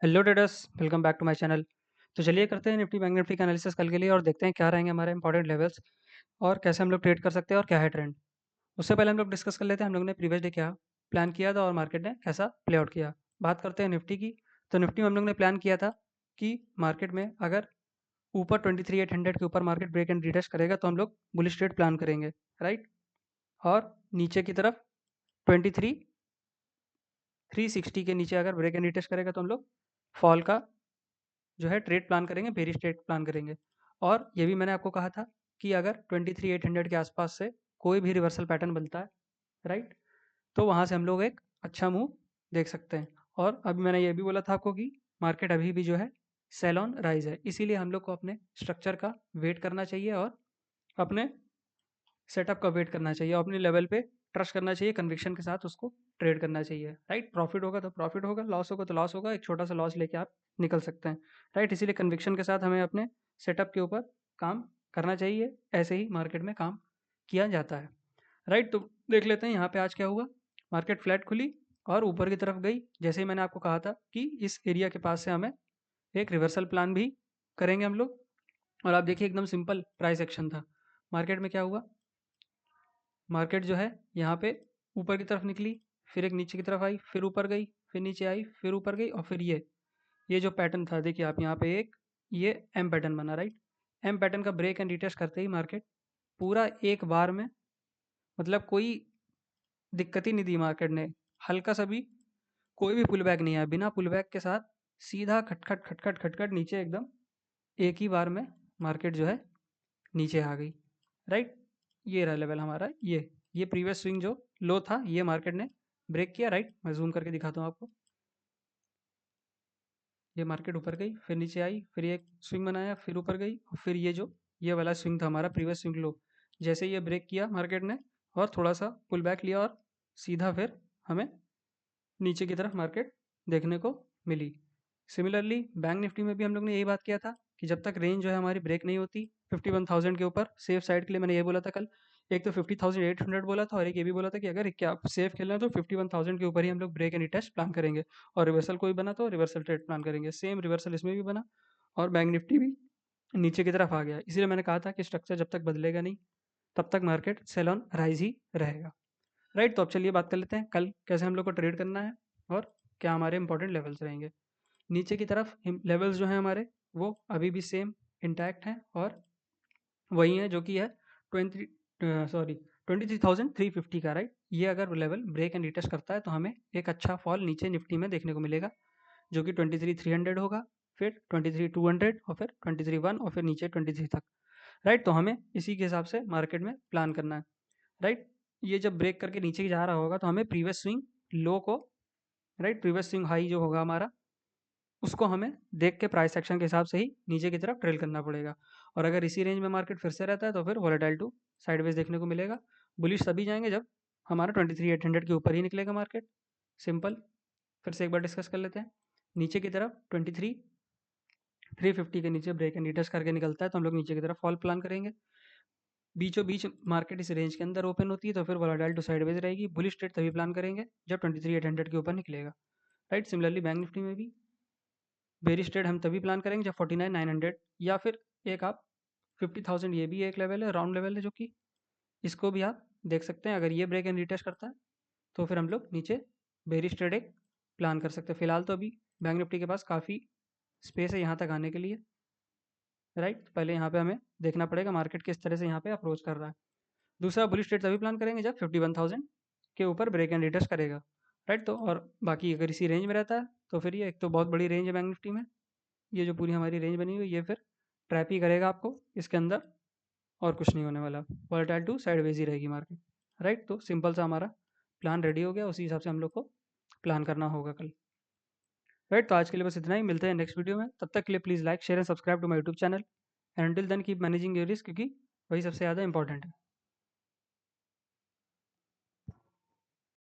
Hello traders, welcome back to my channel. तो चलिए करते हैं निफ्टी बैंक निफ्टी का एनालिसिस कल के लिए और देखते हैं क्या रहेंगे हमारे इंपॉर्टेंट लेवल्स और कैसे हम लोग ट्रेड कर सकते हैं और क्या है ट्रेंड। उससे पहले हम लोग डिस्कस कर लेते हैं हम लोग ने प्रीवियस डे क्या प्लान किया था और मार्केट ने कैसा प्ले आउट किया। बात करते हैं निफ्टी की। तो निफ्टी में हम लोग ने प्लान किया था कि मार्केट में अगर ऊपर 23,800 के ऊपर मार्केट ब्रेक एंड रिटेस्ट करेगा तो हम लोग बुलिश ट्रेड प्लान करेंगे, राइट। और नीचे की तरफ 23,360 के नीचे अगर ब्रेक एंड रिटेस्ट करेगा तो हम लोग फॉल का जो है ट्रेड प्लान करेंगे, बेरिश ट्रेड प्लान करेंगे। और ये भी मैंने आपको कहा था कि अगर 23,800 के आसपास से कोई भी रिवर्सल पैटर्न बनता है, राइट, तो वहाँ से हम लोग एक अच्छा मूव देख सकते हैं। और अभी मैंने ये भी बोला था आपको कि मार्केट अभी भी जो है सेल ऑन राइज है, इसीलिए हम लोग को अपने स्ट्रक्चर का वेट करना चाहिए और अपने सेटअप का वेट करना चाहिए और अपने लेवल पे ट्रस्ट करना चाहिए, कन्विक्शन के साथ उसको ट्रेड करना चाहिए, राइट। प्रॉफिट होगा तो प्रॉफिट होगा, लॉस होगा तो लॉस होगा, एक छोटा सा लॉस लेके आप निकल सकते हैं, राइट। इसीलिए कन्विक्शन के साथ हमें अपने सेटअप के ऊपर काम करना चाहिए, ऐसे ही मार्केट में काम किया जाता है, राइट। तो देख लेते हैं यहाँ पे आज क्या हुआ। मार्केट फ्लैट खुली और ऊपर की तरफ गई, जैसे ही मैंने आपको कहा था कि इस एरिया के पास से हमें एक रिवर्सल प्लान भी करेंगे हम लोग। और आप देखिए एकदम सिंपल प्राइस एक्शन था। मार्केट में क्या हुआ, मार्केट जो है यहाँ पे ऊपर की तरफ निकली, फिर एक नीचे की तरफ आई, फिर ऊपर गई, फिर नीचे आई, फिर ऊपर गई और फिर ये जो पैटर्न था देखिए आप यहाँ पे एक ये एम पैटर्न बना, राइट। एम पैटर्न का ब्रेक एंड रिटेस्ट करते ही मार्केट पूरा एक बार में, मतलब कोई दिक्कत ही नहीं दी मार्केट ने, हल्का सा भी कोई भी पुल बैक नहीं आया, बिना पुल बैक के साथ सीधा खटखट खटखट खटखट नीचे एकदम एक ही बार में मार्केट जो है नीचे आ गई, राइट। ये रहा लेवल हमारा, ये प्रीवियस स्विंग जो लो था ये मार्केट ने ब्रेक किया, राइट। मैं जूम करके दिखाता हूँ आपको। ये मार्केट ऊपर गई, फिर नीचे आई, फिर ये एक स्विंग बनाया, फिर ऊपर गई और फिर ये वाला स्विंग था हमारा प्रीवियस स्विंग लो। जैसे ये ब्रेक किया मार्केट ने और थोड़ा सा पुल बैक लिया और सीधा फिर हमें नीचे की तरफ मार्केट देखने को मिली। सिमिलरली बैंक निफ्टी में भी हम लोग ने यही बात किया था कि जब तक रेंज जो है हमारी ब्रेक नहीं होती 51,000 के ऊपर सेफ साइड के लिए, मैंने ये बोला था कल। एक तो 50,800 बोला था और एक ये भी बोला था कि अगर क्या सेफ खेलना है तो 51,000 के ऊपर ही हम लोग ब्रेक एंड टेस्ट प्लान करेंगे और रिवर्सल कोई बना तो रिवर्सल ट्रेड प्लान करेंगे। सेम रिवर्सल इसमें भी बना और बैंक निफ्टी भी नीचे की तरफ आ गया। इसीलिए मैंने कहा था कि स्ट्रक्चर जब तक बदलेगा नहीं तब तक मार्केट सेल ऑन राइज ही रहेगा, राइट। तो अब चलिए बात कर लेते हैं कल कैसे हम लोग को ट्रेड करना है और क्या हमारे इंपॉर्टेंट लेवल्स रहेंगे। नीचे की तरफ लेवल्स जो हैं हमारे वो अभी भी सेम इंटैक्ट हैं और वही है जो कि है 23,350 का, राइट। ये अगर लेवल ब्रेक एंड रिटेस्ट करता है तो हमें एक अच्छा फॉल नीचे निफ्टी में देखने को मिलेगा जो कि 23,300 होगा, फिर 23,200 और फिर 23,100 और फिर नीचे 23 तक, राइट। तो हमें इसी के हिसाब से मार्केट में प्लान करना है, राइट। ये जब ब्रेक करके नीचे जा रहा होगा तो हमें प्रीवियस स्विंग लो को, राइट, प्रीवियस स्विंग हाई जो होगा हमारा उसको हमें देख के प्राइस एक्शन के हिसाब से ही नीचे की तरफ ट्रेल करना पड़ेगा। और अगर इसी रेंज में मार्केट फिर से रहता है तो फिर वोलेटाइल टू साइडवेज देखने को मिलेगा। बुलिश तभी जाएंगे जब हमारा 23,800 के ऊपर ही निकलेगा मार्केट, सिंपल। फिर से एक बार डिस्कस कर लेते हैं। नीचे की तरफ 23,350 के नीचे ब्रेक एंड रिटेस्ट करके निकलता है तो हम लोग नीचे की तरफ फॉल प्लान करेंगे। बीचों बीच मार्केट इस रेंज के अंदर ओपन होती है तो फिर वोलेटाइल टू साइडवेज रहेगी। बुलिश ट्रेड तभी प्लान करेंगे जब 23,800 के ऊपर निकलेगा, राइट। सिमिलरली बैंक निफ्टी में भी बेरिश ट्रेड हम तभी प्लान करेंगे जब 49,900 या फिर एक आप 50,000, ये भी एक लेवल है, राउंड लेवल है जो कि इसको भी आप देख सकते हैं। अगर ये ब्रेक एंड रिटेस्ट करता है तो फिर हम लोग नीचे बेरिश ट्रेड एक प्लान कर सकते हैं। फिलहाल तो अभी बैंक निफ्टी के पास काफ़ी स्पेस है यहाँ तक आने के लिए, राइट। पहले यहाँ पे हमें देखना पड़ेगा मार्केट किस तरह से यहाँ पे अप्रोच कर रहा है। दूसरा बुलिश ट्रेड तभी प्लान करेंगे जब 51,000 के ऊपर ब्रेक एंड रिटेस्ट करेगा, राइट। तो और बाकी अगर इसी रेंज में रहता है तो फिर ये एक तो बहुत बड़ी रेंज है बैंक निफ्टी में, ये जो पूरी हमारी रेंज बनी हुई है ये फिर ट्रैप ही करेगा आपको इसके अंदर और कुछ नहीं होने वाला। वोलेटाइल टू साइडवेज ही रहेगी मार्केट, राइट। तो सिंपल सा हमारा प्लान रेडी हो गया, उसी हिसाब से हम लोग को प्लान करना होगा कल, राइट। तो आज के लिए बस इतना ही, मिलते हैं नेक्स्ट वीडियो में। तब तक के लिए please like share and subscribe to my YouTube channel and till then keep managing your risk, क्योंकि वही सबसे ज़्यादा इंपॉर्टेंट है।